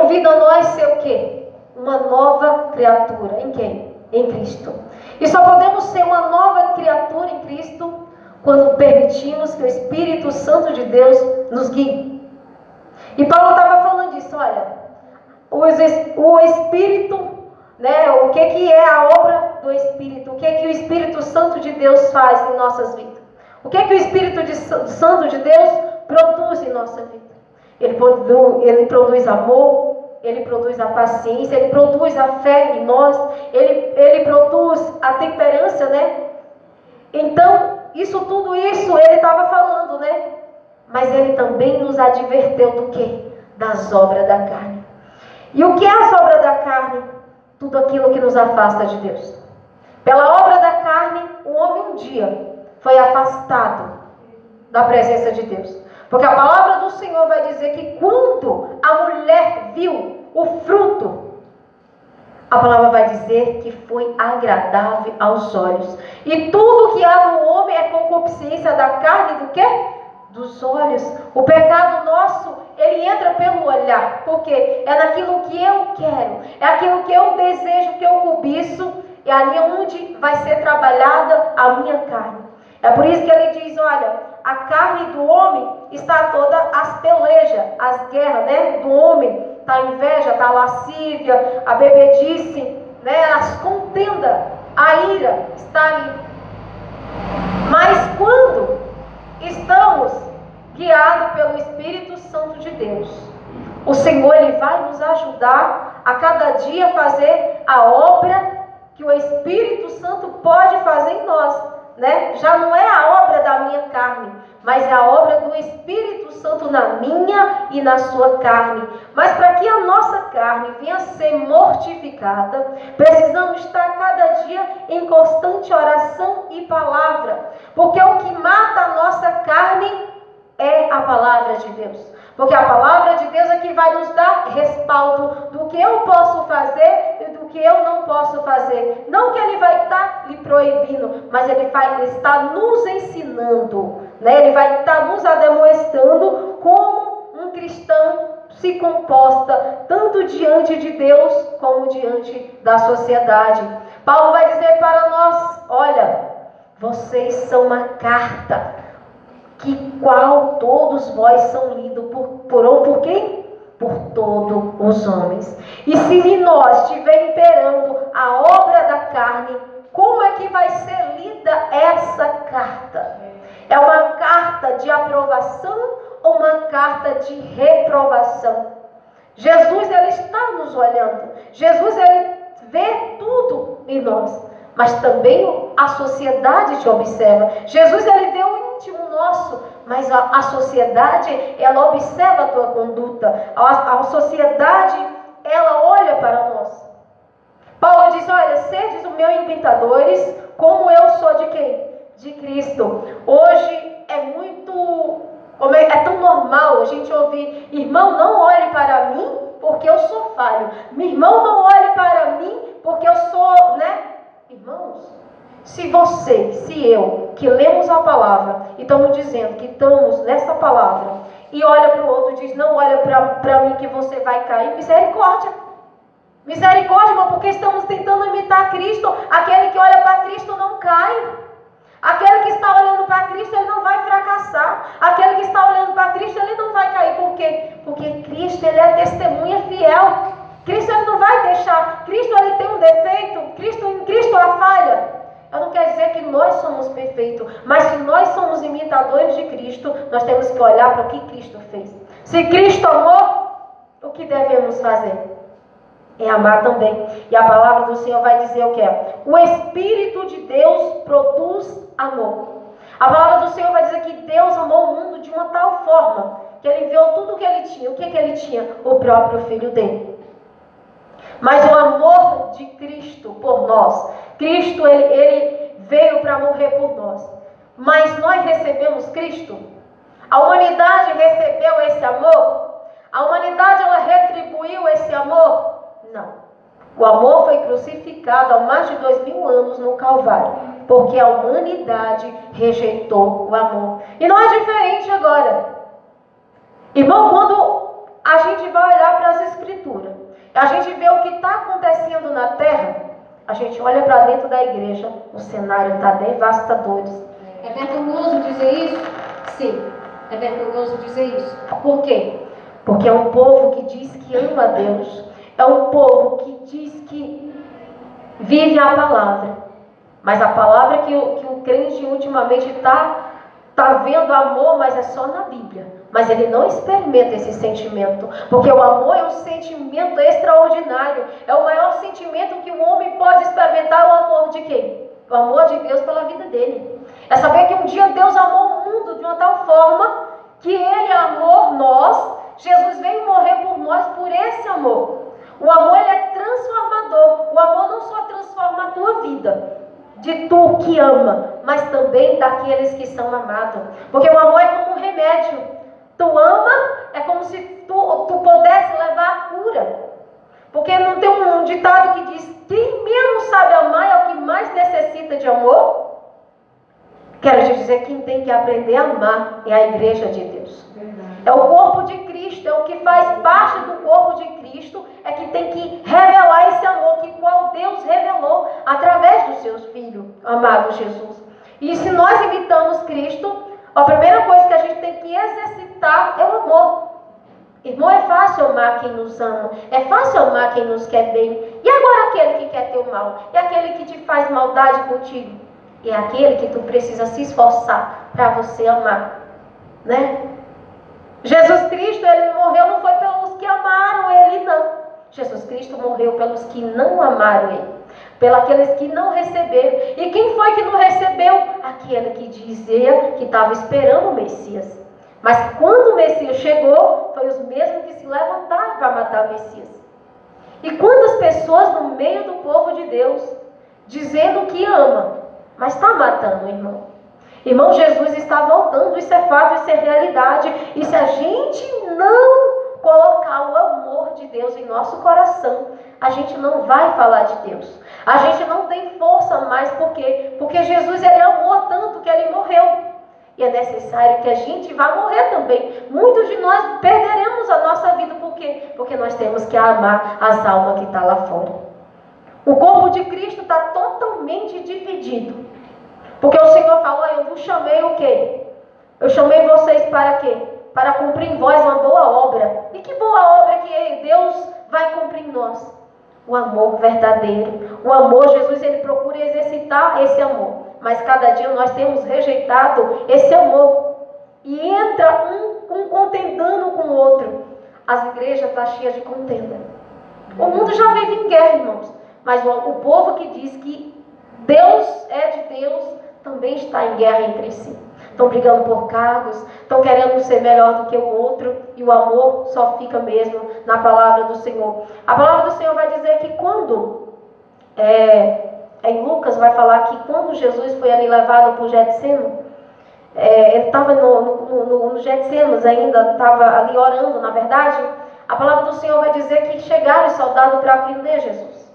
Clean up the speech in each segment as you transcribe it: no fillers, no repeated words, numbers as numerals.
convida nós a ser o quê? Uma nova criatura. Em quem? Em Cristo. E só podemos ser uma nova criatura em Cristo quando permitimos que o Espírito Santo de Deus nos guie. E Paulo estava falando disso, olha, o Espírito, né, o que é a obra do Espírito, o que o Espírito Santo de Deus faz em nossas vidas. O que o Espírito Santo de Deus produz em nossa vida. Ele produz amor, ele produz a paciência, ele produz a fé em nós, ele produz a temperança, né? Então, tudo isso ele estava falando, né? Mas ele também nos adverteu do quê? Das obras da carne. E o que é as obras da carne? Tudo aquilo que nos afasta de Deus. Pela obra da carne, o homem um dia foi afastado da presença de Deus. Porque a palavra do Senhor vai dizer que quando a mulher viu o fruto, a palavra vai dizer que foi agradável aos olhos. E tudo que há no homem é concupiscência da carne do quê? Dos olhos. O pecado nosso, ele entra pelo olhar. Porque é naquilo que eu quero, é aquilo que eu desejo, que eu cobiço, e ali é onde vai ser trabalhada a minha carne. É por isso que ele diz, olha, a carne do homem está toda as pelejas, as guerras, né, do homem. Está a inveja, está a lascívia, a bebedice, né, as contendas, a ira está ali. Mas quando estamos guiados pelo Espírito Santo de Deus, o Senhor ele vai nos ajudar a cada dia fazer a obra que o Espírito Santo pode fazer em nós, né? Já não é a obra da minha carne, mas é a obra do Espírito Santo na minha e na sua carne. Mas para que a nossa carne venha a ser mortificada, precisamos estar cada dia em constante oração e palavra. Porque o que mata a nossa carne é a palavra de Deus. Porque a palavra de Deus é que vai nos dar respaldo do que eu posso fazer e do que eu não posso fazer. Não que ele vai estar lhe proibindo, mas ele está nos ensinando, né? Ele vai estar nos ademostrando como um cristão se comporta, tanto diante de Deus como diante da sociedade. Paulo vai dizer para nós, olha, vocês são uma carta, que qual todos vós são lidos por quem? Por todos os homens. E se em nós estiver imperando a obra da carne, como é que vai ser lida essa carta? É uma carta de aprovação ou uma carta de reprovação? Jesus, ele está nos olhando. Jesus, ele vê tudo em nós. Mas também a sociedade te observa. Jesus, ele vê o íntimo nosso, mas a sociedade, ela observa a tua conduta. A sociedade, ela olha para nós. Paulo diz, olha, sedes os meus imitadores, como eu sou de quem? De Cristo. Hoje é tão normal a gente ouvir, irmão, não olhe para mim, porque eu sou falho. Meu irmão, não olhe para mim, porque eu sou, né? Irmãos, se eu, que lemos a palavra e estamos dizendo que estamos nessa palavra, e olha para o outro e diz, não olha para mim que você vai cair, misericórdia. Misericórdia, irmão, porque estamos tentando imitar Cristo. Aquele que olha para Cristo não cai. Aquele que está olhando para Cristo, ele não vai fracassar. Aquele que está olhando para Cristo, ele não vai cair. Por quê? Porque Cristo, ele é testemunha fiel. Cristo, ele não vai deixar. Cristo, ele tem um defeito. Em Cristo há falha. Eu não quero dizer que nós somos perfeitos, mas se nós somos imitadores de Cristo, nós temos que olhar para o que Cristo fez. Se Cristo amou, o que devemos fazer? É amar também. E a palavra do Senhor vai dizer o que é? O Espírito de Deus produz amor. A palavra do Senhor vai dizer que Deus amou o mundo de uma tal forma que ele viu tudo o que ele tinha. O que ele tinha? O próprio Filho dele. Mas o amor de Cristo por nós, Cristo ele veio para morrer por nós. Mas nós recebemos Cristo? A humanidade recebeu esse amor? A humanidade ela retribuiu esse amor? Não. O amor foi crucificado há mais de 2000 anos no Calvário, porque a humanidade rejeitou o amor. E não é diferente agora. Irmão, quando a gente vai olhar para as Escrituras, A gente vê o que está acontecendo na terra, a gente olha para dentro da igreja, o cenário está devastador. É vergonhoso dizer isso? Sim, é vergonhoso dizer isso. Por quê? Porque é um povo que diz que ama a Deus, é um povo que diz que vive a palavra, mas a palavra que o crente ultimamente está vendo amor, mas é só na Bíblia. Mas ele não experimenta esse sentimento, porque o amor é um sentimento extraordinário, é o maior sentimento que o homem pode experimentar. O amor de quem? O amor de Deus pela vida dele. É saber que um dia Deus amou o mundo de uma tal forma que ele amou nós. Jesus veio morrer por nós por esse amor. O amor, ele é transformador. O amor não só transforma a tua vida, de tu que ama, mas também daqueles que são amados. Porque o amor é como um remédio. Tu ama, é como se tu pudesse levar a cura. Porque não tem um ditado que diz: quem menos sabe amar é o que mais necessita de amor? Quero te dizer, quem tem que aprender a amar é a igreja de Deus. É o corpo de Cristo, é o que faz parte do corpo de Cristo, é que tem que revelar esse amor que qual Deus revelou através dos seus filhos, amado Jesus. E se nós imitamos Cristo, a primeira coisa que a gente tem que exercitar é o amor. Irmão, é fácil amar quem nos ama, é fácil amar quem nos quer bem. E agora aquele que quer teu mal? E aquele que te faz maldade contigo? É aquele que tu precisa se esforçar para você amar, né? Jesus Cristo, ele morreu não foi pelos que amaram ele, não. Jesus Cristo morreu pelos que não amaram ele, pelos aqueles que não receberam. E quem foi que não recebeu? Aquele que dizia que estava esperando o Messias. Mas quando o Messias chegou, foi os mesmos que se levantaram para matar o Messias. E quantas pessoas no meio do povo de Deus, dizendo que ama, mas está matando o irmão. Irmão, Jesus está voltando, isso é fato, isso é realidade. E se a gente não colocar o amor de Deus em nosso coração, a gente não vai falar de Deus. A gente não tem força mais, por quê? Porque Jesus, ele amou tanto que ele morreu. E é necessário que a gente vá morrer também. Muitos de nós perderemos a nossa vida, por quê? Porque nós temos que amar as almas que estão lá fora. O corpo de Cristo está totalmente dividido. Porque o Senhor falou: eu vos chamei o quê? Eu chamei vocês para quê? Para cumprir em vós uma boa obra. E que boa obra que Deus vai cumprir em nós? O amor verdadeiro. O amor, Jesus, ele procura exercitar esse amor. Mas cada dia nós temos rejeitado esse amor. E entra um contendendo com o outro. As igrejas estão cheias de contenda. O mundo já vive em guerra, irmãos. Mas o povo que diz que Deus é de Deus, também está em guerra entre si. Estão brigando por cargos, estão querendo ser melhor do que o outro, e o amor só fica mesmo na palavra do Senhor. A palavra do Senhor vai dizer que quando, em Lucas vai falar que quando Jesus foi ali levado para o Getsemane, ele estava no Getsemane ainda, estava ali orando, na verdade. A palavra do Senhor vai dizer que chegaram os soldados para prender Jesus.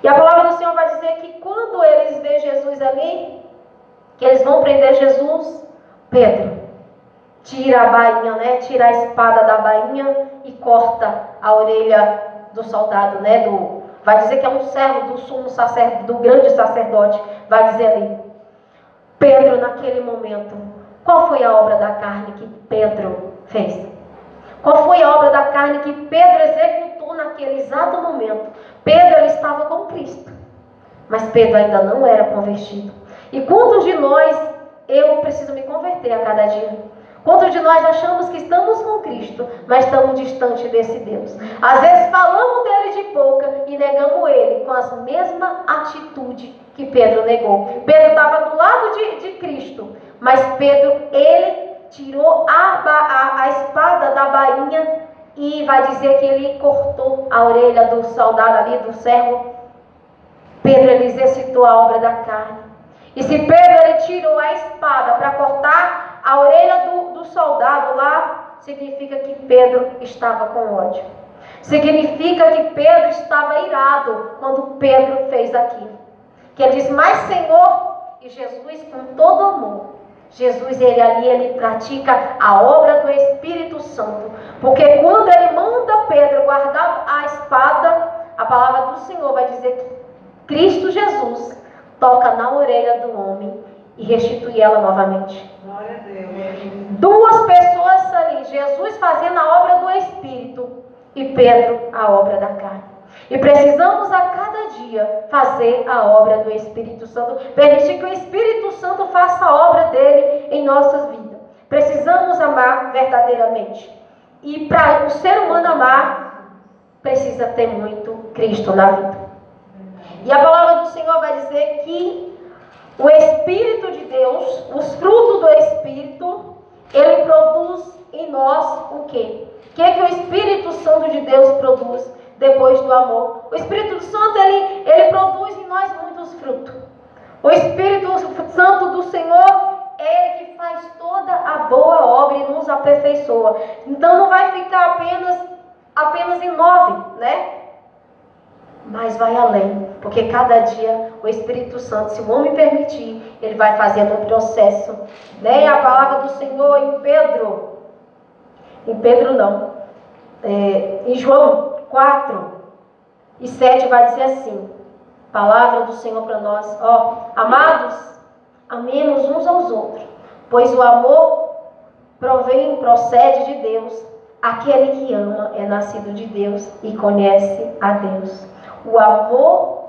E a palavra do Senhor vai dizer que quando eles veem Jesus ali, que eles vão prender Jesus, Pedro tira a bainha, né? Tira a espada da bainha e corta a orelha do soldado, né? Vai dizer que é um servo do sumo sacerdote, do grande sacerdote, vai dizer ali. Pedro, naquele momento, qual foi a obra da carne que Pedro fez? Qual foi a obra da carne que Pedro executou naquele exato momento? Pedro, ele estava com Cristo, mas Pedro ainda não era convertido. E quantos de nós, eu preciso me converter a cada dia? Quantos de nós achamos que estamos com Cristo, mas estamos distante desse Deus? Às vezes falamos dele de boca e negamos ele com as mesmas atitudes que Pedro negou. Pedro estava do lado de Cristo, mas Pedro, ele tirou a espada da bainha e vai dizer que ele cortou a orelha do soldado ali, do servo. Pedro, ele exercitou a obra da carne. E se Pedro, ele tirou a espada para cortar a orelha do soldado lá, significa que Pedro estava com ódio. Significa que Pedro estava irado quando Pedro fez aquilo. Que ele diz: mas Senhor, e Jesus com todo amor, Jesus, ele pratica a obra do Espírito Santo. Porque quando ele manda Pedro guardar a espada, do Senhor vai dizer que Cristo Jesus toca na orelha do homem e restitui ela novamente. Glória a Deus. Duas pessoas ali, Jesus fazendo a obra do Espírito e Pedro a obra da carne. E precisamos a cada dia fazer a obra do Espírito Santo, permitir que o Espírito Santo faça a obra dele em nossas vidas. Precisamos amar verdadeiramente. E para o ser humano amar, precisa ter muito Cristo na vida. E a palavra do Senhor vai dizer que o Espírito de Deus, os frutos do Espírito, ele produz em nós o quê? O que é que o Espírito Santo de Deus produz depois do amor? O Espírito Santo, ele produz em nós muitos frutos. O Espírito Santo do Senhor é Ele que faz toda a boa obra e nos aperfeiçoa. Então não vai ficar apenas em 9, né? Mas vai além, porque cada dia o Espírito Santo, se o homem permitir, ele vai fazendo um processo, né? E a palavra do Senhor em João 4:7 vai dizer assim, palavra do Senhor para nós, amados, amemos uns aos outros, pois o amor procede de Deus. Aquele que ama é nascido de Deus e conhece a Deus. O amor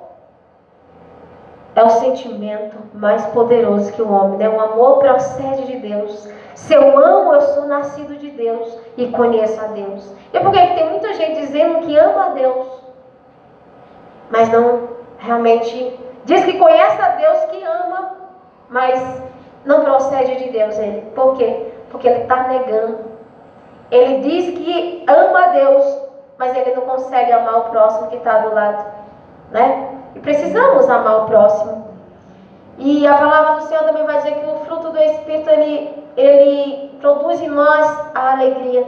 é o sentimento mais poderoso que o homem, né? O amor procede de Deus. Se eu amo, eu sou nascido de Deus e conheço a Deus. E por que tem muita gente dizendo que ama a Deus, mas não realmente diz que conhece a Deus, que ama, mas não procede de Deus ele. Por quê? Porque ele está negando. Ele diz que ama a Deus, mas ele não consegue amar o próximo que está do lado, né? E precisamos amar o próximo. E a palavra do Senhor também vai dizer que o fruto do Espírito, ele produz em nós a alegria.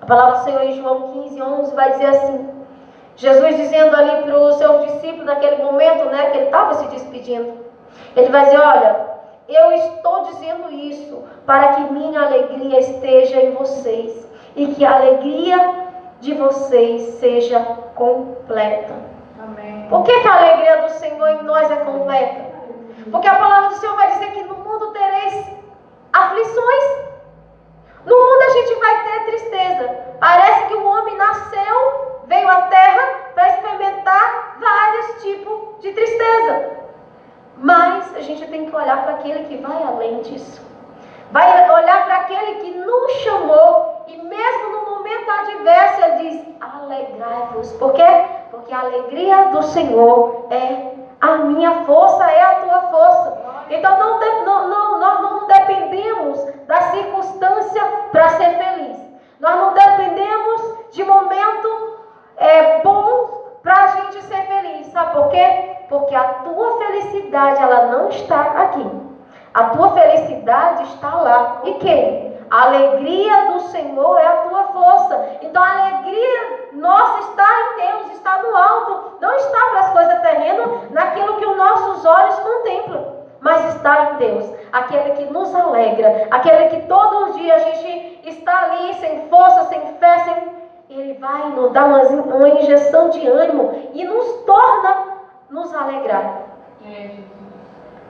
A palavra do Senhor em João 15:11 vai dizer assim, Jesus dizendo ali para os seus discípulos naquele momento, né, que ele estava se despedindo, ele vai dizer, olha, eu estou dizendo isso para que minha alegria esteja em vocês e que a alegria de vocês seja completa. Amém. Por que a alegria do Senhor em nós é completa? Porque a palavra do Senhor vai dizer que no mundo tereis aflições. No mundo a gente vai ter tristeza. Parece que o homem nasceu, veio à terra para experimentar vários tipos de tristeza. Mas a gente tem que olhar para aquele que vai além disso. Vai olhar para aquele que nos chamou e mesmo no momento adverso ele diz, alegrai-vos. Por quê? Porque a alegria do Senhor é a minha força, é a tua força. Então nós não dependemos da circunstância para ser feliz. Nós não dependemos de momento bons para a gente ser feliz. Sabe por quê? Porque a tua felicidade, ela não está aqui. A tua felicidade está lá. E quem? A alegria do Senhor é a tua força. Então a alegria nossa está em Deus, está no alto. Não está para as coisas terrenas, naquilo que os nossos olhos contemplam. Mas está em Deus. Aquele que nos alegra. Aquele que todos os dias a gente está ali sem força, sem fé, Ele vai nos dar uma injeção de ânimo e nos torna nos alegrar.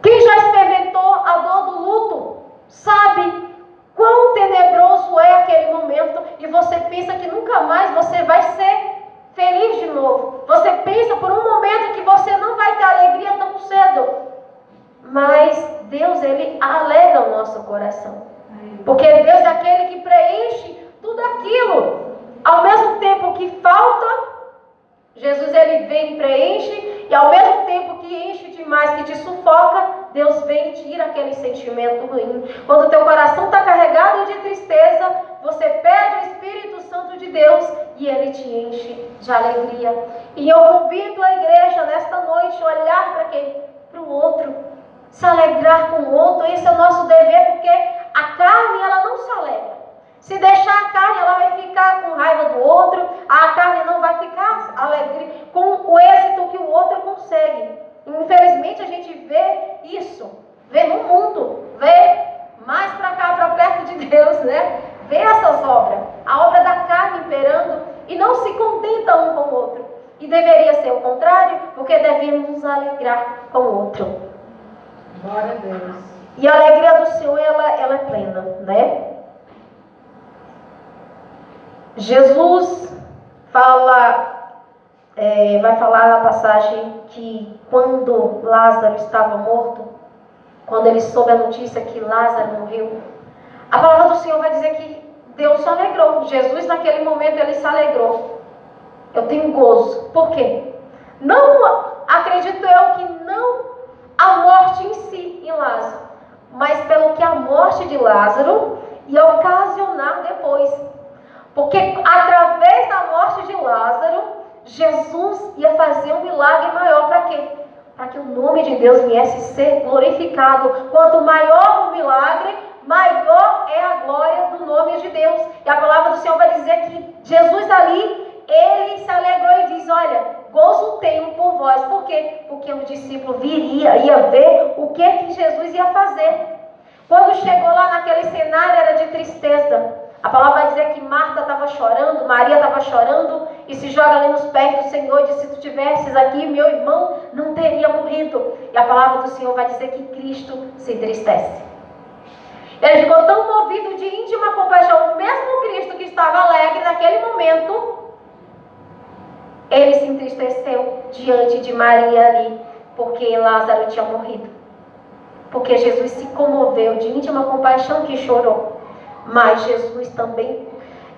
Quem já experimentou a dor do luto sabe quão tenebroso é aquele momento e você pensa que nunca mais você vai ser feliz de novo. Você pensa por um momento que você não vai ter alegria tão cedo. Mas Deus, Ele alegra o nosso coração. Porque Deus é aquele que preenche tudo aquilo. Ao mesmo tempo que falta, Jesus, Ele vem e preenche. E ao mesmo tempo que enche demais, que te sufoca, Deus vem e tira aquele sentimento ruim. Quando o teu coração está carregado de tristeza, você pede o Espírito Santo de Deus e Ele te enche de alegria. E eu convido a igreja nesta noite a olhar para quem? Para o outro. Se alegrar com o outro. Esse é o nosso dever, porque a carne, ela não se alegra. Se deixar a carne, ela vai ficar com raiva do outro. A carne não vai ficar alegre com o êxito que o outro consegue. Infelizmente a gente vê isso. Vê no mundo. Vê mais para cá, para perto de Deus, né? Vê essas obras. A obra da carne imperando. E não se contenta um com o outro. E deveria ser o contrário, porque devemos nos alegrar com o outro. Glória a Deus. E a alegria do Senhor, ela é plena, né? Jesus vai falar na passagem que quando Lázaro estava morto, quando ele soube a notícia que Lázaro morreu, a palavra do Senhor vai dizer que Deus se alegrou. Jesus naquele momento ele se alegrou. Eu tenho gozo. Por quê? Não, acredito eu que não a morte em si, em Lázaro, mas pelo que a morte de Lázaro ia ocasionar depois. Porque através da morte de Lázaro, Jesus ia fazer um milagre maior para quê? Para que o nome de Deus viesse ser glorificado. Quanto maior o milagre, maior é a glória do nome de Deus. E a palavra do Senhor vai dizer que Jesus ali, ele se alegrou e diz, olha, gozo tenho por vós. Por quê? Porque o discípulo ia ver o que Jesus ia fazer. Quando chegou lá naquele cenário, era de tristeza. A palavra vai dizer que Marta estava chorando, Maria estava chorando, e se joga ali nos pés do Senhor e diz, se tu tivesses aqui, meu irmão não teria morrido. E a palavra do Senhor vai dizer que Cristo se entristece. Ele ficou tão movido de íntima compaixão, o mesmo Cristo que estava alegre naquele momento, ele se entristeceu diante de Maria ali, porque Lázaro tinha morrido. Porque Jesus se comoveu de íntima compaixão que chorou. Mas Jesus também,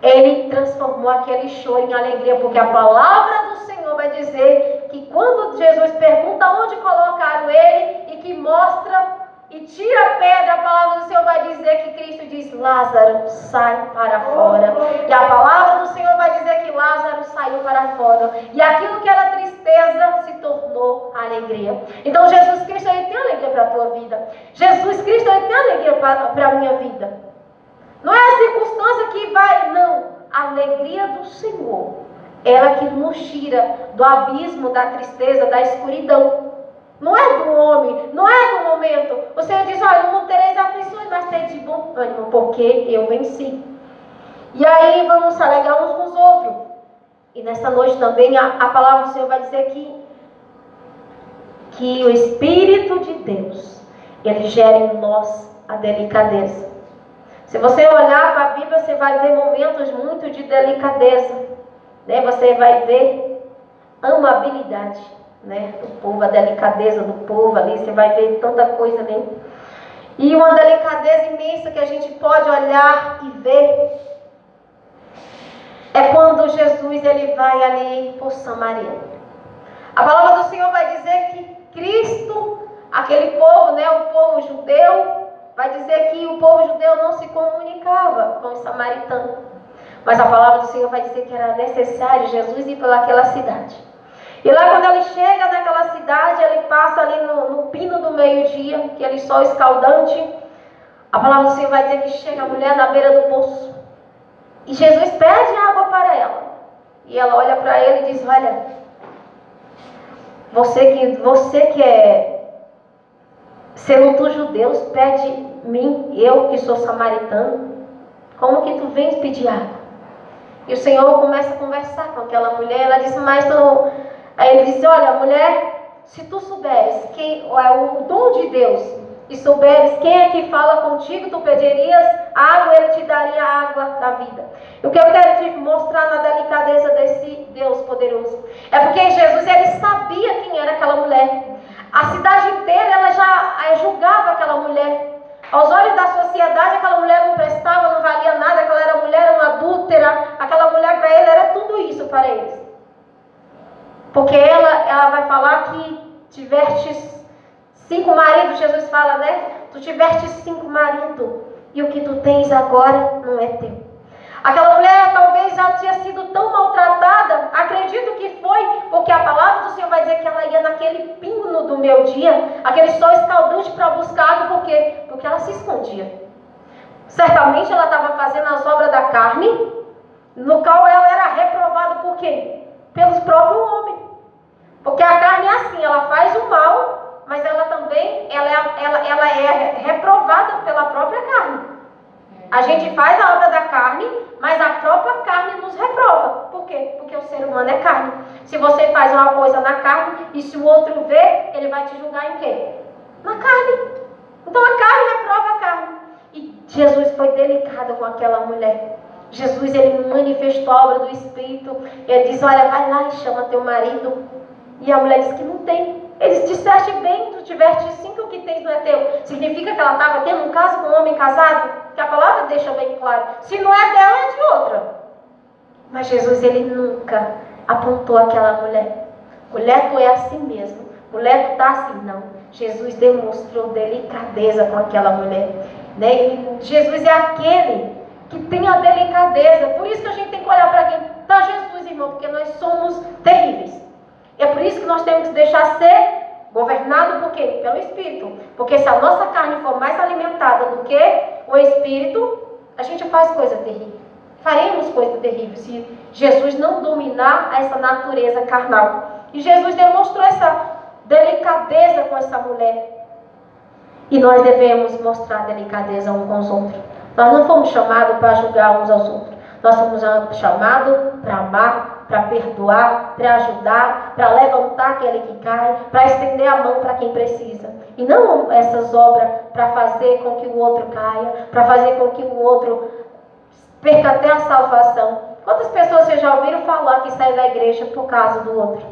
ele transformou aquele choro em alegria, porque a palavra do Senhor vai dizer que quando Jesus pergunta onde colocaram ele e que mostra e tira a pedra, a palavra do Senhor vai dizer que Cristo diz, Lázaro, sai para fora. E a palavra do Senhor vai dizer que Lázaro saiu para fora. E aquilo que era tristeza se tornou alegria. Então Jesus Cristo, ele tem alegria para a tua vida. Jesus Cristo, ele tem alegria para a minha vida. Não é a circunstância que vai, não. A alegria do Senhor, ela que nos tira do abismo, da tristeza, da escuridão. Não é do homem, não é do momento. O Senhor diz, olha, não tereis aflições, mas tende de bom ânimo, porque eu venci. E aí vamos se alegrar uns com os outros. E nesta noite também a palavra do Senhor vai dizer que o Espírito de Deus, ele gera em nós a delicadeza. Se você olhar para a Bíblia, você vai ver momentos muito de delicadeza, né? Você vai ver amabilidade, né? Do povo, a delicadeza do povo ali, você vai ver tanta coisa ali. E uma delicadeza imensa que a gente pode olhar e ver é quando Jesus ele vai ali por Samaria. A palavra do Senhor vai dizer que Cristo, aquele povo, né? O povo judeu, vai dizer que o povo judeu não se comunicava com os samaritanos. Mas a palavra do Senhor vai dizer que era necessário Jesus ir pelaquela cidade. E lá quando ele chega naquela cidade, ele passa ali no pino do meio-dia, aquele sol escaldante. A palavra do Senhor vai dizer que chega a mulher na beira do poço. E Jesus pede água para ela. E ela olha para ele e diz, olha, você que é... Sendo tu judeus, pede mim, eu que sou samaritano, como que tu vens pedir água? E o Senhor começa a conversar com aquela mulher, ela diz, mas tu... Aí ele disse, olha, mulher, se tu souberes que é o dom de Deus, e souberes quem é que fala contigo, tu pedirias água, ele te daria a água da vida. E o que eu quero te mostrar na delicadeza desse Deus poderoso, é porque Jesus, ele sabia quem era aquela mulher. A cidade inteira, ela já julgava aquela mulher. Aos olhos da sociedade, aquela mulher não prestava, não valia nada, aquela mulher era uma adúltera, aquela mulher para ele era tudo isso para eles. Porque ela vai falar que tivestes 5 maridos, Jesus fala, né? Tu tivestes 5 maridos, e o que tu tens agora não é teu. Aquela mulher talvez já tinha sido tão maltratada, acredito que foi, porque a palavra do Senhor vai dizer que ela ia naquele pino do meio dia, aquele sol escaldante para buscar água, por quê? Porque ela se escondia. Certamente ela estava fazendo as obras da carne, no qual ela era reprovada por quê? Pelos próprios homens. Porque a carne é assim, ela faz o mal, mas ela também ela é reprovada pela própria carne. A gente faz a obra da carne, mas a própria carne nos reprova. Por quê? Porque o ser humano é carne. Se você faz uma coisa na carne e se o outro vê, ele vai te julgar em quê? Na carne. Então a carne reprova a carne. E Jesus foi delicado com aquela mulher. Jesus, ele manifestou a obra do Espírito. Ele diz, olha, vai lá e chama teu marido. E a mulher disse que não tem. Ele disse, disseste bem, tu tiveste 5, o que tens não é teu. Significa que ela estava tendo um caso com um homem casado? Que a palavra deixa bem claro. Se não é dela, é de outra. Mas Jesus, ele nunca apontou aquela mulher. Mulher, tu é assim mesmo. Mulher, tu está assim. Não. Jesus demonstrou delicadeza com aquela mulher. Né? E Jesus é aquele que tem a delicadeza. Por isso que a gente tem que olhar para quem? Para Jesus, irmão. Porque nós somos terríveis. É por isso que nós temos que deixar ser governado por quê? Pelo Espírito. Porque se a nossa carne for mais alimentada do que o Espírito, a gente faz coisa terrível. Faremos coisa terrível se Jesus não dominar essa natureza carnal. E Jesus demonstrou essa delicadeza com essa mulher. E nós devemos mostrar delicadeza uns com os outros. Nós não fomos chamados para julgar uns aos outros. Nós fomos chamados para amar, para perdoar, para ajudar, para levantar aquele que cai, para estender a mão para quem precisa. E não essas obras para fazer com que o outro caia, para fazer com que o outro perca até a salvação. Quantas pessoas vocês já ouviram falar que saiu da igreja por causa do outro?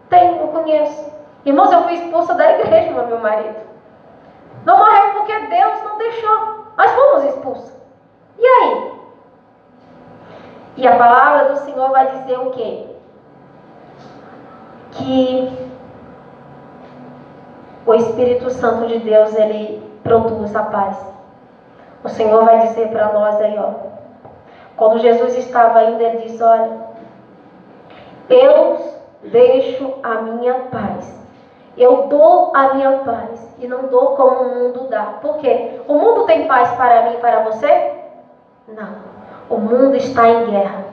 Tem, eu conheço. Irmãos, eu fui expulsa da igreja, meu marido. Não morreu porque Deus não deixou. Nós fomos expulsos. E aí? E a palavra do Senhor vai dizer o quê? Que o Espírito Santo de Deus, ele produz a paz. O Senhor vai dizer para nós aí, ó. Quando Jesus estava indo, ele diz, olha, eu deixo a minha paz. Eu dou a minha paz e não dou como o mundo dá. Por quê? O mundo tem paz para mim e para você? Não. O mundo está em guerra.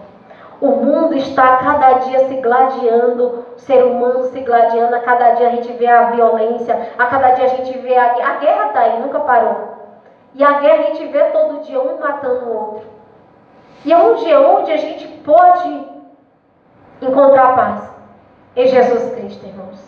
O mundo está a cada dia se gladiando, o ser humano se gladiando. A cada dia a gente vê a violência, a cada dia a gente vê a guerra está aí, nunca parou. E a guerra a gente vê todo dia um matando o outro. E onde a gente pode encontrar paz? Em Jesus Cristo, irmãos.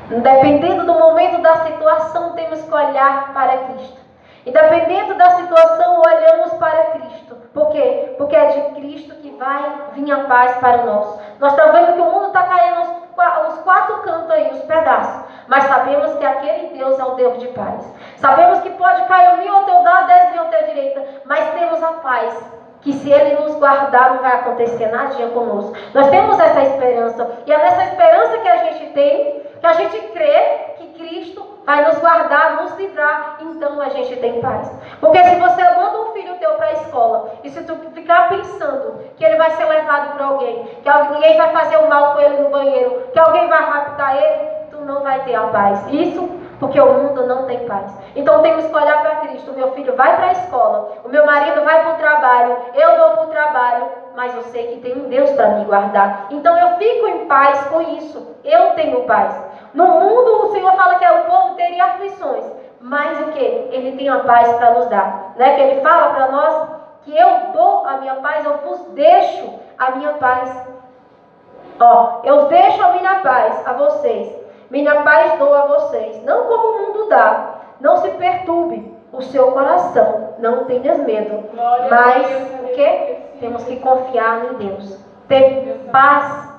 Dependendo do momento da situação, temos que olhar para Cristo. E dependendo da situação, olhamos para Cristo. Por quê? Porque é de Cristo que vai vir a paz para nós. Nós estamos vendo que o mundo está caindo os 4 cantos aí, os pedaços. Mas sabemos que aquele Deus é o Deus de paz. Sabemos que pode cair 1000 ao teu lado, 10.000 à tua direita. Mas temos a paz. Que se Ele nos guardar, não vai acontecer nadinha conosco. Nós temos essa esperança. E é nessa esperança que a gente tem, que a gente crê que Cristo vai nos guardar, nos livrar. Então a gente tem paz. Porque se você manda um filho teu para a escola, e se tu ficar pensando que ele vai ser levado para alguém, que alguém vai fazer o mal com ele no banheiro, que alguém vai raptar ele, tu não vai ter a paz. Isso porque o mundo não tem paz. Então temos que olhar para Cristo. O meu filho vai para a escola, o meu marido vai para o trabalho, eu vou para o trabalho, mas eu sei que tem um Deus para me guardar. Então eu fico em paz com isso. Eu tenho paz. No mundo o Senhor fala que o povo teria aflições, mas o que? Ele tem a paz para nos dar. Né? Que Ele fala para nós que eu dou a minha paz, eu vos deixo a minha paz. Ó, eu deixo a minha paz a vocês. Minha paz dou a vocês, não como o mundo dá. Não se perturbe o seu coração, não tenhas medo. Mas o que? Temos que confiar em Deus. Ter paz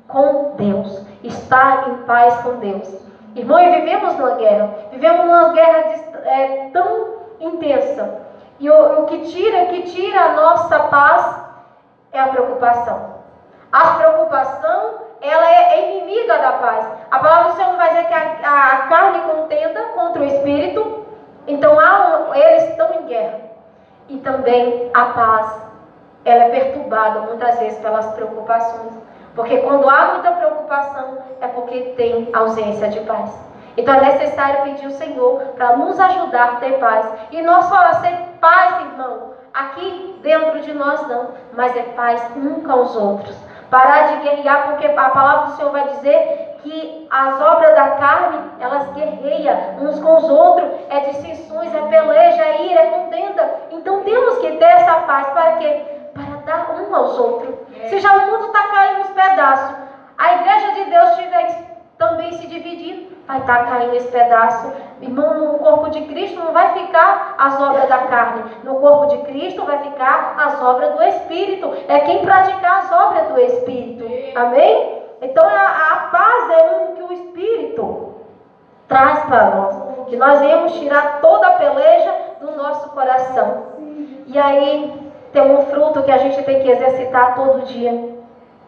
com Deus. Estar em paz com Deus. Irmão, e vivemos numa guerra. Vivemos numa guerra tão intensa. E o que tira a nossa paz é a preocupação. A preocupação, ela é inimiga da paz. A palavra do Senhor vai dizer que a carne contenda contra o espírito. Então eles estão em guerra. E também a paz, ela é perturbada muitas vezes pelas preocupações. Porque quando há muita preocupação, é porque tem ausência de paz. Então é necessário pedir ao Senhor para nos ajudar a ter paz. E não só ser paz, irmão, aqui dentro de nós não, mas é paz uns com os outros. Parar de guerrear, porque a palavra do Senhor vai dizer que as obras da carne, elas guerreiam uns com os outros. É dissensões, é peleja, é ira, é contenda. Então temos que ter essa paz. Para quê? Para dar um aos outros. Se já o mundo está caindo nos pedaços, a igreja de Deus tiver também se dividindo, vai estar caindo esse pedaço. Irmão, no corpo de Cristo não vai ficar as obras da carne. No corpo de Cristo vai ficar as obras do Espírito. É quem praticar as obras do Espírito. Amém? Então a paz é um que o Espírito traz para nós. Que nós venhamos tirar toda a peleja do nosso coração. E aí tem um fruto que a gente tem que exercitar todo dia,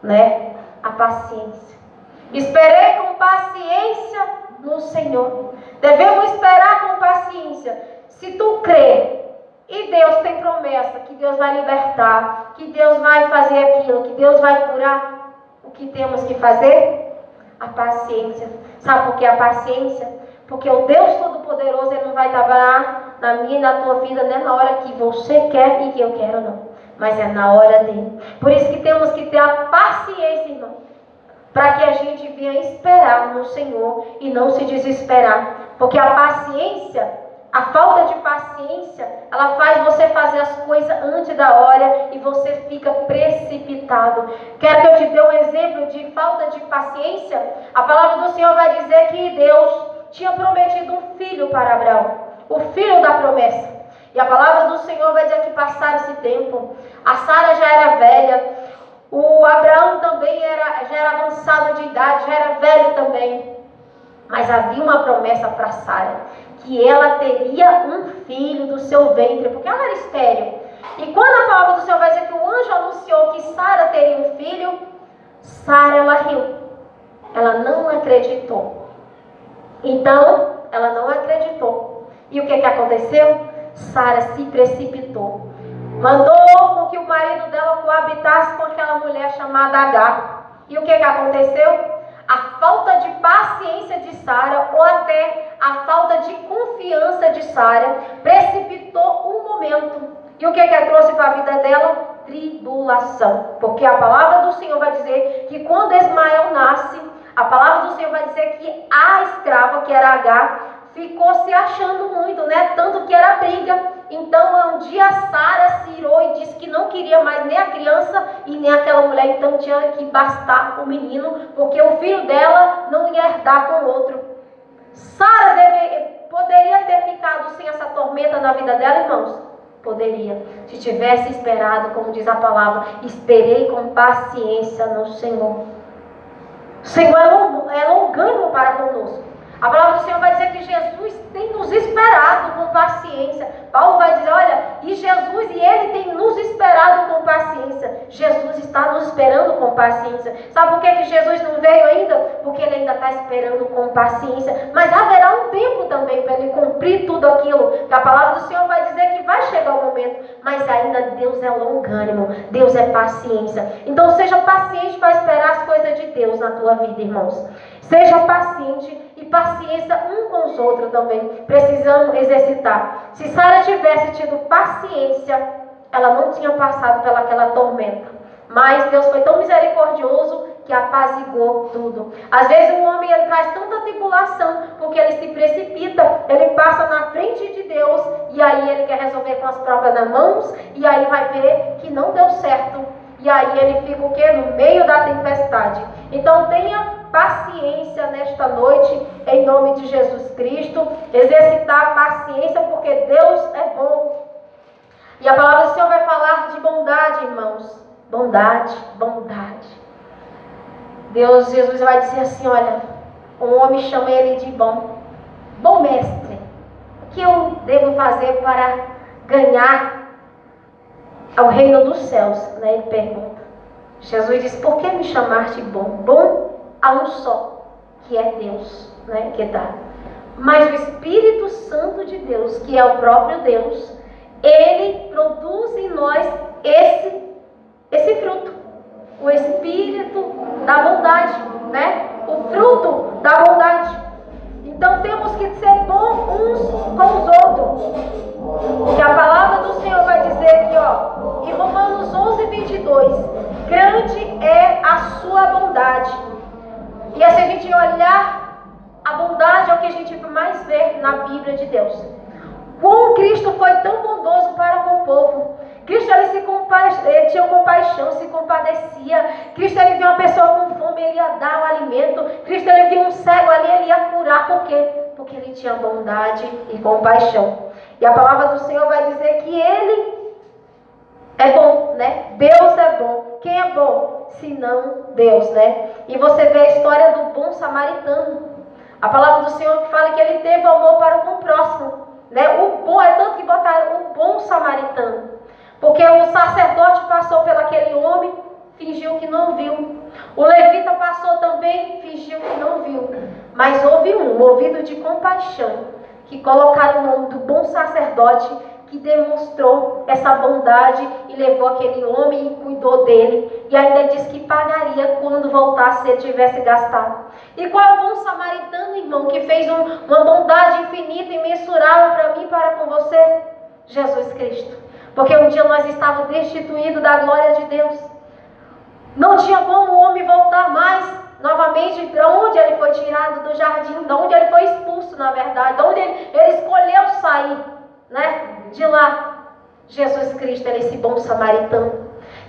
né? A paciência. Esperei com paciência no Senhor. Devemos esperar com paciência. Se tu crê e Deus tem promessa que Deus vai libertar, que Deus vai fazer aquilo, que Deus vai curar, o que temos que fazer? A paciência. Sabe por que a paciência? Porque o Deus Todo-Poderoso, Ele não vai trabalhar na minha e na tua vida, não é na hora que você quer e que eu quero, não. Mas é na hora dele. Por isso que temos que ter a paciência, irmão. Para que a gente venha esperar no Senhor e não se desesperar. Porque a paciência, a falta de paciência, ela faz você fazer as coisas antes da hora e você fica precipitado. Quero que eu te dê um exemplo de falta de paciência. A palavra do Senhor vai dizer que Deus tinha prometido um filho para Abraão. O filho da promessa. E a palavra do Senhor vai dizer que passaram esse tempo. A Sara já era velha. O Abraão também já era avançado de idade, já era velho também. Mas havia uma promessa para Sara, que ela teria um filho do seu ventre, porque ela era estéril. E quando a palavra do Senhor vai dizer que o anjo anunciou que Sara teria um filho, Sara, ela riu. Ela não acreditou. Então, ela não acreditou. E o que aconteceu? Sara se precipitou. Mandou com que o marido dela coabitasse com aquela mulher chamada Agar. E o que aconteceu? A falta de paciência de Sara, ou até a falta de confiança de Sara, precipitou um momento. E o que trouxe para a vida dela? Tribulação. Porque a palavra do Senhor vai dizer que quando Ismael nasce, a palavra do Senhor vai dizer que a escrava, que era Agar, ficou se achando muito, né? Tanto que era briga. Então, um dia Sara se irou e disse que não queria mais nem a criança e nem aquela mulher. Então, tinha que bastar o menino, porque o filho dela não ia herdar com o outro. Sara poderia ter ficado sem essa tormenta na vida dela, irmãos? Poderia. Se tivesse esperado, como diz a palavra, esperei com paciência no Senhor. O Senhor é longânimo para conosco. A palavra do Senhor vai dizer que Jesus tem nos esperado com paciência. Paulo vai dizer, olha, e Ele tem nos esperado com paciência. Jesus está nos esperando com paciência. Sabe por que Jesus não veio ainda? Porque Ele ainda está esperando com paciência. Mas haverá um tempo também para Ele cumprir tudo aquilo. Que a palavra do Senhor vai dizer que vai chegar o momento. Mas ainda Deus é longânimo. Deus é paciência. Então seja paciente para esperar as coisas de Deus na tua vida, irmãos. Seja paciente e paciência um com os outros também. Precisamos exercitar. Se Sara tivesse tido paciência, ela não tinha passado pelaquela tormenta. Mas Deus foi tão misericordioso que apaziguou tudo. Às vezes um homem ele traz tanta tribulação porque ele se precipita, ele passa na frente de Deus e aí ele quer resolver com as próprias mãos e aí vai ver que não deu certo. E aí ele fica o quê? No meio da tempestade. Então tenha paciência nesta noite, em nome de Jesus Cristo. Exercitar a paciência, porque Deus é bom. E a palavra do Senhor vai falar de bondade, irmãos. Bondade, bondade. Jesus vai dizer assim, olha, um homem chama ele de bom. Bom mestre, o que eu devo fazer para ganhar ao reino dos céus? Né? Ele pergunta. Jesus diz, por que me chamaste bom? Bom há um só, que é Deus, né? Que dá. Mas o Espírito Santo de Deus, que é o próprio Deus, Ele produz em nós esse fruto. O Espírito da bondade, né? O fruto da bondade. Então temos que ser bons uns com os outros. Que a palavra do Senhor vai dizer aqui, ó, em Romanos 11:22, grande é a gente olhar a bondade, é o que a gente mais vê na Bíblia de Deus. Como Cristo foi tão bondoso para com o povo. Cristo ele tinha compaixão, se compadecia. Cristo ele via uma pessoa com fome, ele ia dar o alimento. Cristo ele via um cego ali, ele ia curar. Por quê? Porque ele tinha bondade e compaixão. E a palavra do Senhor vai dizer que ele é bom, né? Deus é bom. Quem é bom? Senão Deus, né? E você vê a história do bom samaritano. A palavra do Senhor fala que ele teve amor para com o próximo, né? O bom é tanto que botaram o bom samaritano. Porque o sacerdote passou pelaquele homem, fingiu que não viu. O levita passou também, fingiu que não viu. Mas houve um movido de compaixão, que colocaram o nome do bom sacerdote, que demonstrou essa bondade e levou aquele homem e cuidou dele. E ainda disse que pagaria quando voltasse se ele tivesse gastado. E qual é o bom samaritano, irmão, que fez uma bondade infinita e imensurável para mim e para com você? Jesus Cristo. Porque um dia nós estávamos destituídos da glória de Deus. Não tinha como o homem voltar mais novamente para onde ele foi tirado do jardim, de onde ele foi expulso, na verdade, de onde ele escolheu sair, né? De lá. Jesus Cristo era esse bom samaritano.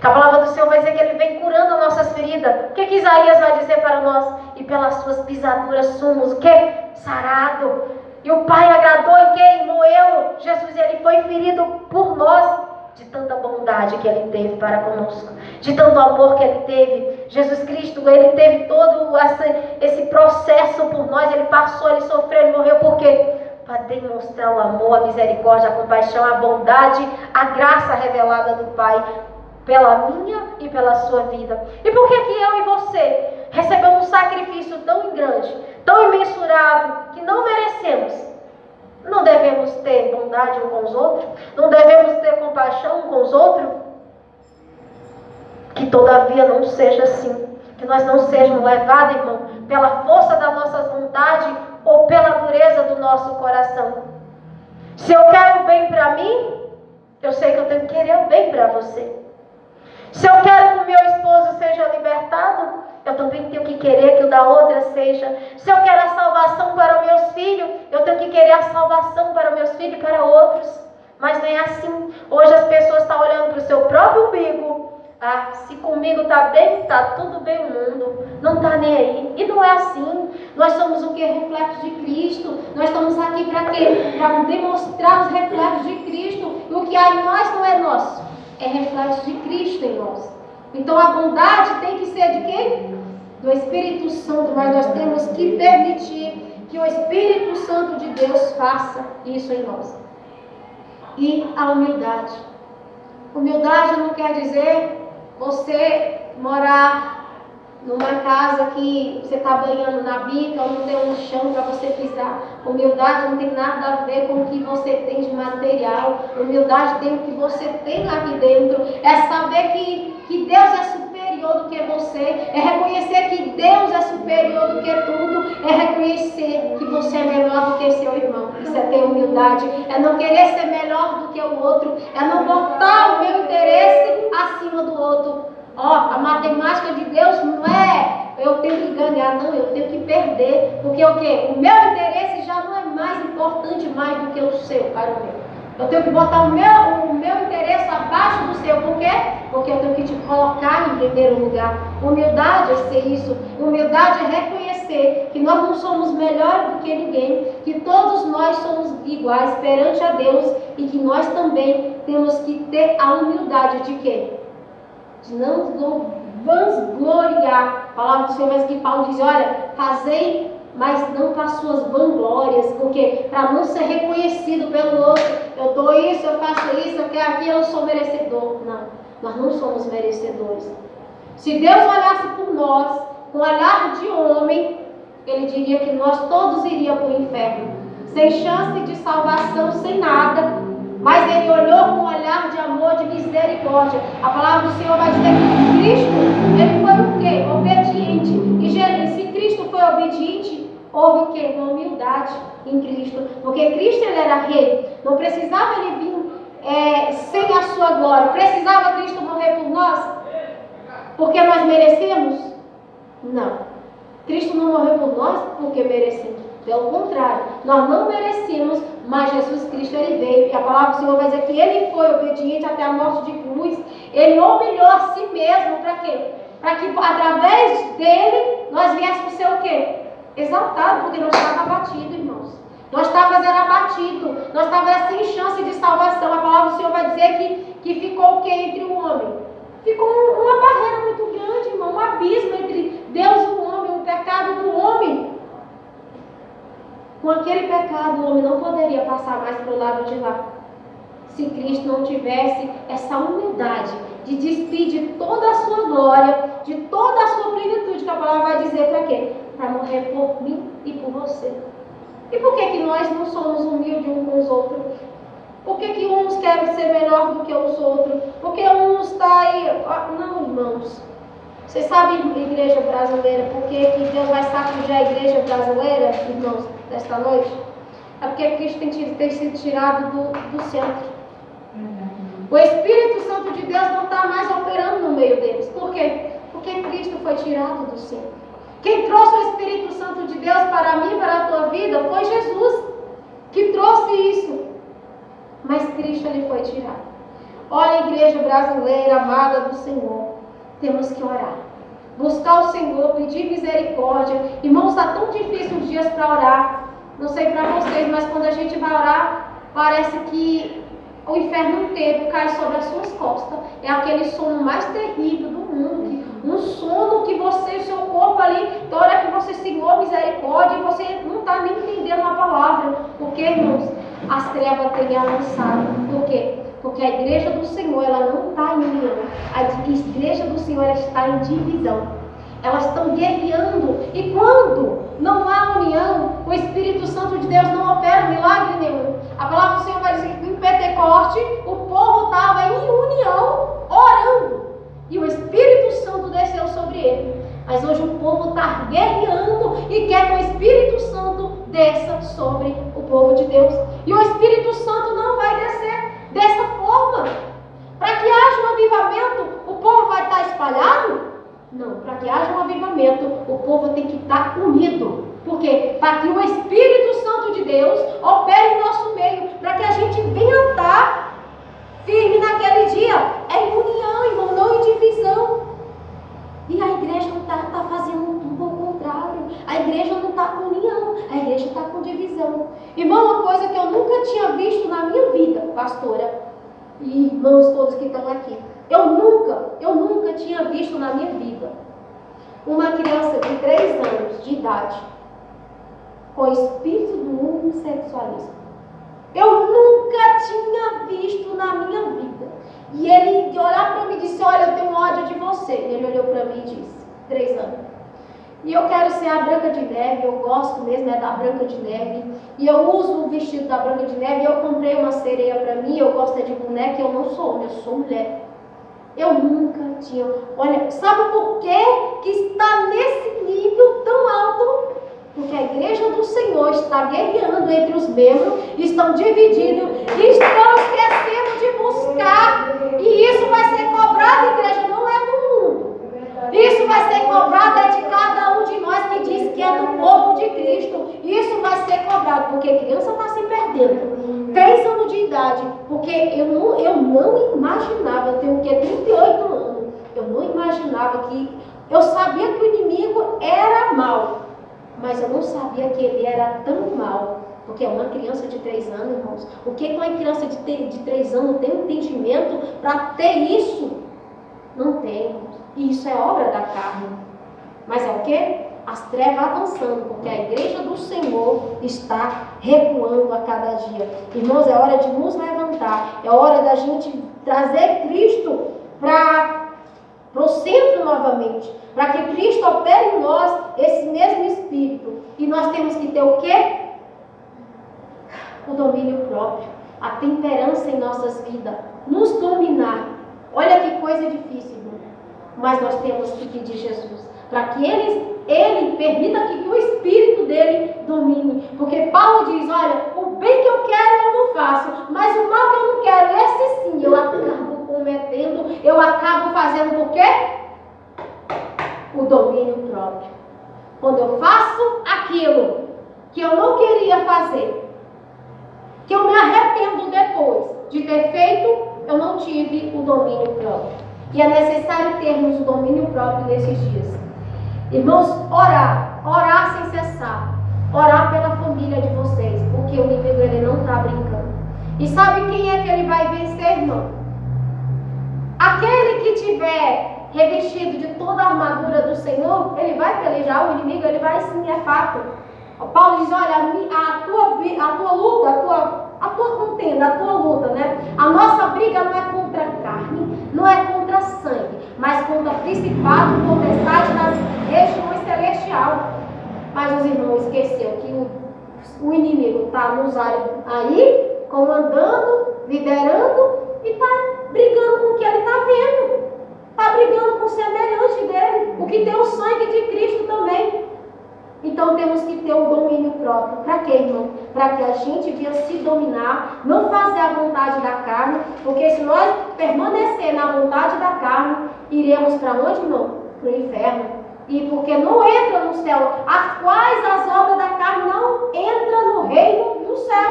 Que a palavra do Senhor vai dizer que ele vem curando nossas feridas. O que Isaías vai dizer para nós? E pelas suas pisaduras somos o quê? Sarado. E o Pai agradou em quem? Moeu. Jesus, ele foi ferido por nós, de tanta bondade que ele teve para conosco, de tanto amor que ele teve. Jesus Cristo, ele teve todo esse processo por nós. Ele passou, ele sofreu, ele morreu. Por quê? Para demonstrar o amor, a misericórdia, a compaixão, a bondade, a graça revelada do Pai pela minha e pela sua vida. E por que eu e você recebemos um sacrifício tão grande, tão imensurável, que não merecemos? Não devemos ter bondade uns com os outros? Não devemos ter compaixão uns com os outros? Que todavia não seja assim. Que nós não sejamos levados, irmão, pela força das nossas vontades ou pela dureza do nosso coração. Se eu quero o bem para mim, eu sei que eu tenho que querer o bem para você. Se eu quero que o meu esposo seja libertado, eu também tenho que querer que o da outra seja. Se eu quero a salvação para os meus filhos, eu tenho que querer a salvação para meus filhos e para outros. Mas não é assim. Hoje as pessoas estão olhando para o seu próprio umbigo. Ah, se comigo está bem, está tudo bem o mundo. Não está nem aí. E não é assim. Nós somos o que? Reflexo de Cristo. Nós estamos aqui para quê? Para demonstrar os reflexos de Cristo. E o que há em nós não é nosso. É reflexo de Cristo em nós. Então a bondade tem que ser de quem? Do Espírito Santo. Mas nós temos que permitir que o Espírito Santo de Deus faça isso em nós. E a humildade. Humildade não quer dizer você morar numa casa que você está banhando na bica ou não tem um chão para você pisar. Humildade não tem nada a ver com o que você tem de material. Humildade tem o que você tem aqui dentro. É saber que Deus é superior do que você. É reconhecer que Deus é superior do que tudo. É reconhecer que você é melhor do que seu irmão. Isso é ter humildade. É não querer ser melhor do que o outro. É não botar o meu interesse acima do outro. A matemática de Deus não é eu tenho que ganhar, não, eu tenho que perder. Porque o quê? O meu interesse já não é mais importante mais do que o seu, para o meu. Eu tenho que botar o meu interesse abaixo do seu. Por quê? Porque eu tenho que te colocar em primeiro lugar. Humildade é ser isso. Humildade é reconhecer que nós não somos melhores do que ninguém, que todos nós somos iguais perante a Deus e que nós também temos que ter a humildade de quê? De não vangloriar. A palavra do Senhor, mas que Paulo diz, olha, fazei, mas não para as suas vanglórias, porque para não ser reconhecido pelo outro, eu dou isso, eu faço isso, eu quero aquilo, eu sou merecedor. Não, nós não somos merecedores. Se Deus olhasse por nós, com olhar de homem, Ele diria que nós todos iríamos para o inferno, sem chance de salvação, sem nada. Mas Ele olhou com um olhar de amor, de misericórdia. A palavra do Senhor vai dizer que Cristo, Ele foi o quê? Obediente. E se Cristo foi obediente, houve o quê? Uma humildade em Cristo. Porque Cristo, Ele era rei. Não precisava Ele vir sem a sua glória. Precisava Cristo morrer por nós? Porque nós merecemos? Não. Cristo não morreu por nós porque merecemos. Pelo contrário, nós não merecíamos, mas Jesus Cristo, ele veio. E a palavra do Senhor vai dizer que ele foi obediente até a morte de cruz. Ele humilhou a si mesmo. Para quê? Para que através dele nós viéssemos ser o quê? Exaltado, porque nós estávamos abatidos, irmãos. Nós estávamos abatidos. Nós estávamos sem chance de salvação. A palavra do Senhor vai dizer que ficou o quê entre o homem? Ficou uma barreira muito grande, irmão. Um abismo entre Deus e o homem. O pecado do homem. Com aquele pecado, o homem não poderia passar mais para o lado de lá. Se Cristo não tivesse essa humildade de despir de toda a sua glória, de toda a sua plenitude, que a palavra vai dizer para quê? Para morrer por mim e por você. E por que nós não somos humildes uns com os outros? Por que uns querem ser melhor do que os outros? Porque uns está aí... Não, irmãos. Vocês sabem, igreja brasileira, por que Deus vai sacudir a igreja brasileira, irmãos, desta noite? É porque Cristo tem sido tirado do centro. O Espírito Santo de Deus não está mais operando no meio deles. Por quê? Porque Cristo foi tirado do centro. Quem trouxe o Espírito Santo de Deus para mim, para a tua vida, foi Jesus, que trouxe isso. Mas Cristo, ele foi tirado. Olha, igreja brasileira, amada do Senhor, temos que orar. Buscar o Senhor, pedir misericórdia. Irmãos, está tão difícil os dias para orar. Não sei para vocês, mas quando a gente vai orar, parece que o inferno inteiro cai sobre as suas costas. É aquele sono mais terrível do mundo. Um sono que você, o seu corpo ali, toda hora que você, Senhor, misericórdia, e você não está nem entendendo a palavra. Porque, irmãos, as trevas têm avançado. Por quê? Porque a igreja do Senhor, ela não está em união. A igreja do Senhor, ela está em divisão. Elas estão guerreando. E quando não há união, o Espírito Santo de Deus não opera milagre nenhum. A palavra do Senhor vai dizer que em Pentecoste o povo estava em união, orando. E o Espírito Santo desceu sobre ele. Mas hoje o povo está guerreando e quer que o Espírito Santo desça sobre o povo de Deus. E o Espírito Santo não vai descer dessa forma. Para que haja um avivamento, o povo vai estar espalhado? Não, para que haja um avivamento, o povo tem que estar unido. Por quê? Para que o Espírito Santo de Deus opere em nosso meio, para que a gente venha estar firme naquele dia. É em união, irmão, não em divisão. E a igreja não está fazendo tudo ao contrário. A igreja não está com união, a igreja está com divisão. Irmão, uma coisa que eu nunca tinha visto na minha vida, pastora, e irmãos todos que estão aqui, eu nunca tinha visto na minha vida uma criança de 3 anos de idade com espírito do homossexualismo. Eu nunca tinha visto na minha vida. E ele olhar para mim e disse: olha, eu tenho ódio de você. E ele olhou para mim e disse: 3 anos. E eu quero ser a Branca de Neve, eu gosto mesmo da Branca de Neve. E eu uso o vestido da Branca de Neve. Eu comprei uma sereia para mim, eu gosto de boneca, eu não sou homem, eu sou mulher. Eu nunca tinha... Olha, sabe por que está nesse nível tão alto? Porque a igreja do Senhor está guerreando entre os membros, estão divididos, estão esquecendo de buscar. E isso vai ser cobrado, igreja, não é do mundo. Isso vai ser cobrado é de cada um de nós que diz que é do povo de Cristo. Isso vai ser cobrado, porque criança está se perdendo. 3 anos de idade, porque eu não imaginava, eu tenho 38 anos, eu não imaginava que... Eu sabia que o inimigo era mau, mas eu não sabia que ele era tão mau. Porque é uma criança de 3 anos, irmãos. O que uma criança de 3 anos tem entendimento para ter isso? Não tem. E isso é obra da carne. Mas é o quê? As trevas avançando, porque a igreja do Senhor está recuando a cada dia. Irmãos, é hora de nos levantar. É hora da gente trazer Cristo para o centro novamente. Para que Cristo opere em nós esse mesmo Espírito. E nós temos que ter o quê? O domínio próprio. A temperança em nossas vidas. Nos dominar. Olha que coisa difícil, irmão. Mas nós temos que pedir Jesus. Para que ele permita que o Espírito dele domine. Porque Paulo diz, olha, o bem que eu quero eu não faço, mas o mal que eu não quero, esse sim, eu acabo cometendo, eu acabo fazendo o quê? O domínio próprio. Quando eu faço aquilo que eu não queria fazer, que eu me arrependo depois de ter feito, eu não tive o domínio próprio. E é necessário termos o domínio próprio nesses dias. Irmãos, orar sem cessar. Orar pela família de vocês, porque o inimigo ele não está brincando. E sabe quem é que ele vai vencer, irmão? Aquele que tiver revestido de toda a armadura do Senhor, ele vai pelejar o inimigo, ele vai sim, é fato. O Paulo diz, olha, a tua luta, a tua contenda, a tua luta, né? A nossa briga não é contra a carne, não é contra sangue, mas contra principado, potestade nas regiões celestiais. Mas os irmãos esqueceram que o inimigo está nos ares aí, comandando, liderando e está brigando com o que ele está vendo. Está brigando com o semelhante dele, o que tem o sangue de Cristo também. Então temos que ter o domínio próprio. Para quê, irmão? Para que a gente venha se dominar, não fazer a vontade da carne, porque se nós permanecer na vontade da carne, iremos para onde, irmão? Para o inferno. E porque não entra no céu, as obras da carne não entram no reino do céu.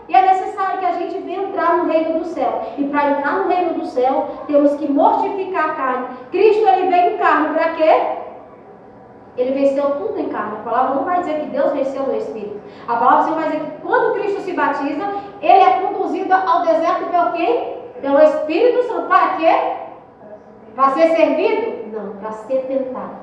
E é necessário que a gente venha entrar no reino do céu. E para entrar no reino do céu, temos que mortificar a carne. Cristo, ele veio em carne para quê? Ele venceu tudo em carne. A palavra não vai dizer que Deus venceu no Espírito. A palavra vai dizer que quando Cristo se batiza, ele é conduzido ao deserto pelo quê? Pelo Espírito Santo. Para quê? Para ser servido? Não, para ser tentado.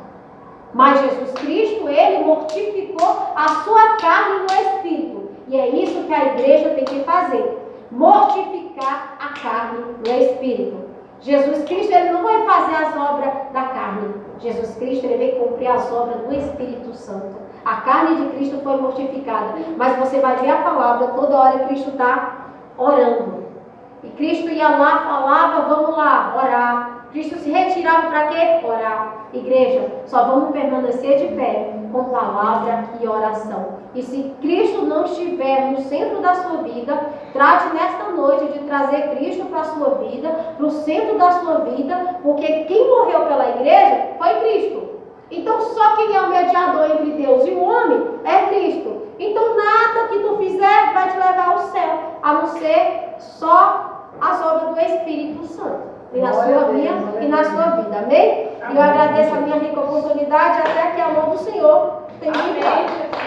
Mas Jesus Cristo, ele mortificou a sua carne no Espírito. E é isso que a igreja tem que fazer. Mortificar a carne no Espírito. Jesus Cristo, ele não vai fazer as obras da carne. Jesus Cristo, ele veio cumprir as obras do Espírito Santo. A carne de Cristo foi mortificada. Mas você vai ver a palavra, toda hora Cristo está orando. E Cristo ia lá, falava, vamos lá, orar. Cristo se retirava para quê? Orar. Igreja, só vamos permanecer de pé com palavra e oração. E se Cristo não estiver no centro da sua vida, trate nesta noite de trazer Cristo para a sua vida, para o centro da sua vida, porque quem morreu pela igreja foi Cristo. Então só quem é o mediador entre Deus e o homem é Cristo. Então nada que tu fizer vai te levar ao céu, a não ser só as obras do Espírito Santo. E na sua vida e na sua vida, amém? E eu agradeço a minha rica oportunidade, até que a mão do Senhor tenha me dado.